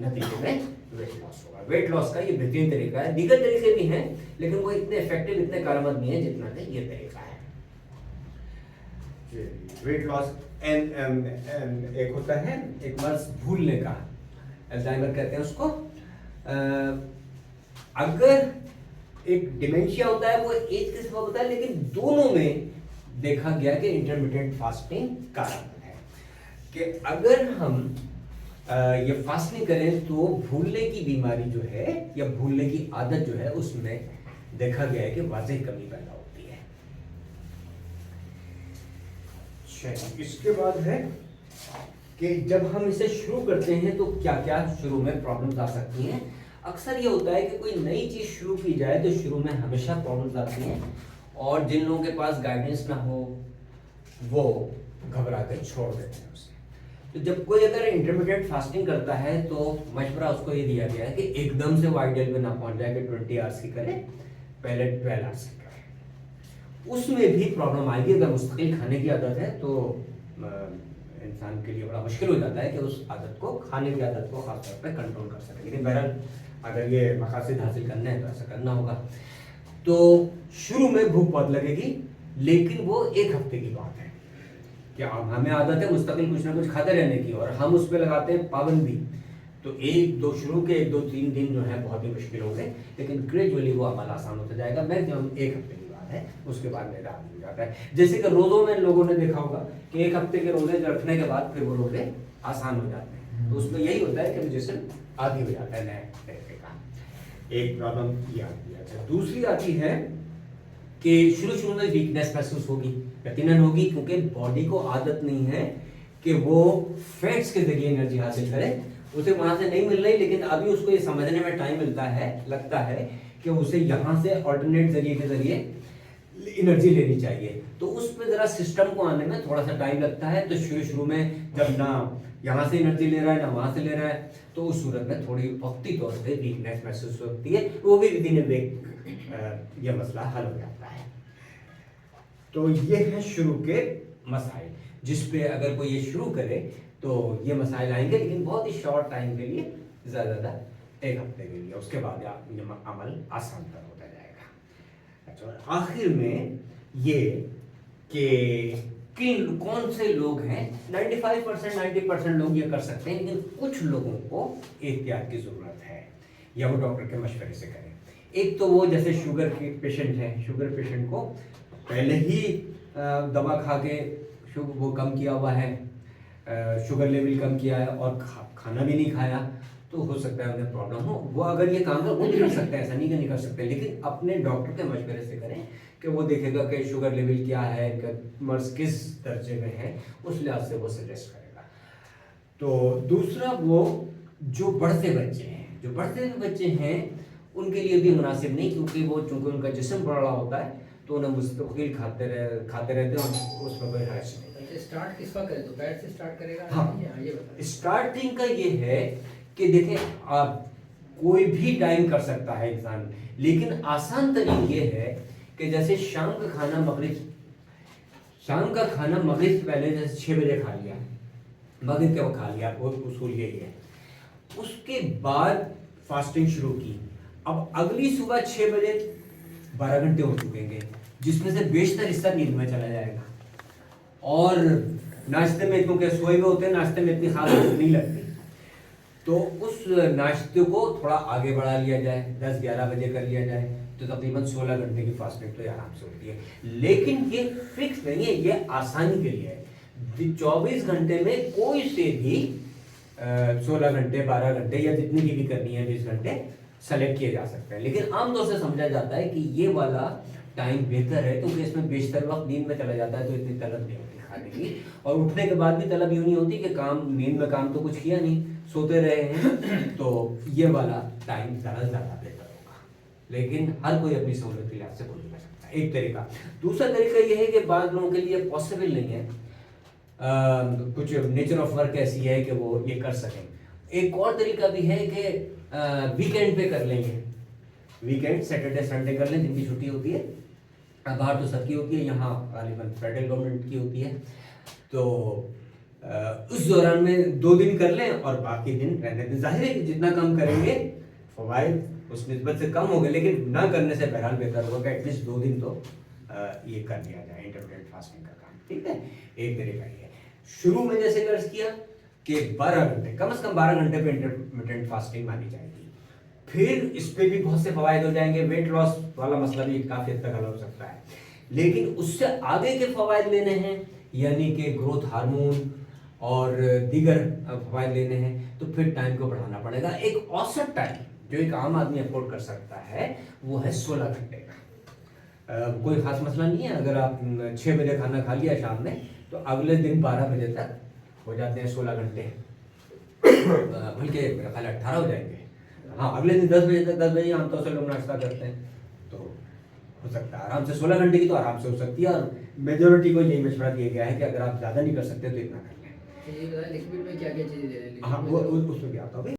नतीजे में weight loss होगा। वेट लॉस का ये बेहतरीन तरीका है। दीगर तरीके भी हैं लेकिन वो इतने इफेक्टिव, इतने कारगर नहीं है जितना कि ये तरीका है। वेट लॉस एंड एक होता है एक मर्ज भूलने का, अल्जाइमर कहते हैं उसको। अगर एक डिमेंशिया होता है वो एज के सबब होता है, लेकिन दोनों में देखा गया कि इंटरमिटेंट फास्टिंग कारगर है, कि अगर हम ये फास्टिंग करें तो भूलने की बीमारी जो है या भूलने की आदत जो है उसमें देखा गया है कि वाज़ेह कमी पैदा होती है। इसके बाद है कि जब हम इसे शुरू करते हैं तो क्या क्या शुरू में प्रॉब्लम्स आ सकती हैं। अक्सर ये होता है कि कोई नई चीज़ शुरू की जाए तो शुरू में हमेशा प्रॉब्लम्स आती हैं, और जिन लोगों के पास गाइडेंस ना हो वो घबरा कर छोड़ देते हैं उसे। तो जब कोई अगर इंटरमीडिएट फास्टिंग करता है तो मशवरा उसको ये दिया गया है कि एकदम से वो आइडियल में ना पहुंच जाए कि 20 आवर्स की करे, पहले 12 आवर्स की करे। उसमें भी प्रॉब्लम आएगी। अगर मुस्तकिल खाने की आदत है तो इंसान के लिए बड़ा मुश्किल हो जाता है कि उस आदत को, खाने की आदत को खास तौर पर कंट्रोल कर सके। लेकिन बहरहाल अगर ये मकासद हासिल करना है तो ऐसा करना होगा। तो शुरू में भूख बहुत लगेगी, लेकिन वो एक हफ्ते की बात है कि हमें आदत है मुस्तकिल कुछ ना कुछ खाते रहने की, और हम उस पर लगाते हैं पाबंदी। तो शुरू के 1-2-3 दिन जो है बहुत ही मुश्किल होंगे, लेकिन ग्रेजुअली वो अमल आसान होता जाएगा। मैक्सिमम एक हफ्ते की बात है, उसके बाद मेरा आदमी हो जाता है। जैसे कि रोज़ों में लोगों ने देखा होगा कि एक हफ्ते के रोजे रखने के बाद फिर वो रोजे आसान हो जाते हैं। तो उसमें यही होता है कि जिसम आदी हो जाता है नए तरीके का। एक प्रॉब्लम ये आती है। अच्छा, दूसरी आती है कि शुरू में वीकनेस महसूस होगी, यकीनन होगी, क्योंकि बॉडी को आदत नहीं है कि वो फैट्स के जरिए एनर्जी हासिल करे। उसे वहां से नहीं मिल रही, लेकिन अभी उसको ये समझने में टाइम लगता है कि उसे यहाँ से ऑल्टरनेट जरिए के जरिए एनर्जी लेनी चाहिए। तो उस पर जरा सिस्टम को आने में थोड़ा सा टाइम लगता है। तो शुरू में जब ना यहाँ से एनर्जी ले रहा है ना वहां से ले रहा है, तो उस सूरत में थोड़ी वक्ती तौर पे वीकनेस महसूस होती है। वो भी विदिन ए वीक यह मसला हल हो जाता है। तो ये है शुरू के मसाइल, जिस पे अगर कोई ये शुरू करे तो ये मसाइल आएंगे, लेकिन बहुत ही शॉर्ट टाइम के लिए, ज़्यादा एक हफ्ते के लिए। उसके बाद अमल आसान तर होता जाएगा। अच्छा, आखिर में ये कि कौन से लोग हैं, 95% 90% लोग ये कर सकते हैं, लेकिन कुछ लोगों को एहतियात की ज़रूरत है, या वो डॉक्टर के मशवरे से करें। एक तो वो जैसे शुगर के पेशेंट हैं, शुगर पेशेंट को पहले ही दवा खा के वो कम किया हुआ है, शुगर लेवल कम किया है और खाना भी नहीं खाया, तो हो सकता है उन्हें प्रॉब्लम हो। वो अगर ये काम वो भी कर सकते हैं, ऐसा नहीं कि नहीं कर सकते, लेकिन अपने डॉक्टर के मशवरे से करें कि वो देखेगा कि शुगर लेवल क्या है, मर्ज किस दर्जे में है, उस लिहाज से वो सजेस्ट करेगा। तो दूसरा, वो जो बढ़ते बच्चे हैं उनके लिए भी मुनासिब नहीं, क्योंकि वो चूंकि उनका जिस्म बढ़ रहा होता है तो उन्हें मुस्तकिल खाते रहते हैं, उसमें कोई हर्ज नहीं। स्टार्ट किस वक्त करें, दोपहर से स्टार्ट करेगा? हाँ, ये बताइए। स्टार्टिंग का ये है कि देखें, आप कोई भी टाइम कर सकता है इंसान, लेकिन आसान तरीका ये है कि जैसे शाम का खाना मगरिब से पहले जैसे 6 बजे खा लिया, मगरिब के वक्त खा लिया, वो उसूल यही है। उसके बाद फास्टिंग शुरू की। अब अगली सुबह 6 बजे 12 घंटे हो चुकेंगे, जिसमें से बेशतर हिस्सा नींद में चला जाएगा, और नाश्ते में क्योंकि सोए हुए होते हैं, नाश्ते में इतनी खास भूख नहीं लगती, तो उस नाश्ते को थोड़ा आगे बढ़ा लिया जाए, 10-11 बजे कर लिया जाए, तो तकरीबन 16 घंटे की फास्टिंग तो आराम से होती है। लेकिन ये फिक्स नहीं है, ये आसानी के लिए है। 24 घंटे में कोई से भी 16 घंटे, 12 घंटे या जितनी की भी करनी है 20 घंटे सेलेक्ट किए जा सकते हैं। लेकिन आमतौर से समझा जाता है कि ये वाला टाइम बेहतर है, क्योंकि इसमें बेशतर वक्त नींद में चला जाता है, तो इतनी तलब नहीं होती खाने की, और उठने के बाद भी तलब यूँ नहीं होती कि नींद में काम तो कुछ किया नहीं, सोते रहे हैं। तो ये वाला टाइम ज़्यादा बेहतर होगा, लेकिन हर कोई अपनी सहूलत के लिहाज से कोई कर सकता है, एक तरीका। दूसरा तरीका ये है कि बाद लोगों के लिए पॉसिबल नहीं है, कुछ नेचर ऑफ वर्क ऐसी है कि वो ये कर सकें। एक और तरीका भी है कि वीकेंड पे कर लेंगे, वीकेंड सैटरडे संडे कर लें, जिनकी छुट्टी होती है। बाहर तो सबकी होती है, यहाँ गालिबन फेडरल गवर्नमेंट की होती है। तो उस दौरान में 2 दिन कर लें और बाकी दिन रहने दें। जाहिर है कि जितना कम करेंगे फवाइद उस निस्बत से कम होंगे, लेकिन ना करने से बहरहाल बेहतर होगा कि एटलीस्ट 2 दिन तो ये कर लिया जाए इंटरमिटेंट फास्टिंग का काम। ठीक है, एक तरीका ये है। शुरू में जैसे अर्ज किया कि 12 घंटे, कम से कम 12 घंटे पे इंटरमिटेंट फास्टिंग मानी जाएगी। फिर इस पे भी बहुत से फवायद हो जाएंगे, वेट लॉस वाला मसला भी काफी हद तक हल हो सकता है। लेकिन उससे आगे के फवायद लेने हैं, यानी कि ग्रोथ हार्मोन और दीगर फवायद लेने हैं, तो फिर टाइम को बढ़ाना पड़ेगा। एक औसत टाइम जो एक आम आदमी अफोर्ड कर सकता है वो है 16 घंटे का। कोई खास मसला नहीं है, अगर आप 6 बजे खाना खा लिया शाम में तो अगले दिन 12 बजे तक हो जाते हैं 16 घंटे, बल्कि मेरा ख्याल 18 हो जाएंगे। हाँ, अगले दिन 10 बजे तक, 10 बजे आमतौर से लोग नाश्ता करते हैं, तो हो सकता है आराम से 16 घंटे की तो आराम से हो सकती है। और मेजोरिटी को यही मशवरा दिया गया है कि अगर आप ज़्यादा नहीं कर सकते तो इतना कर लें। ये लिक्विड में क्या क्या चीज़ें दे रहे हैं? हाँ, वो उसमें भी आता है।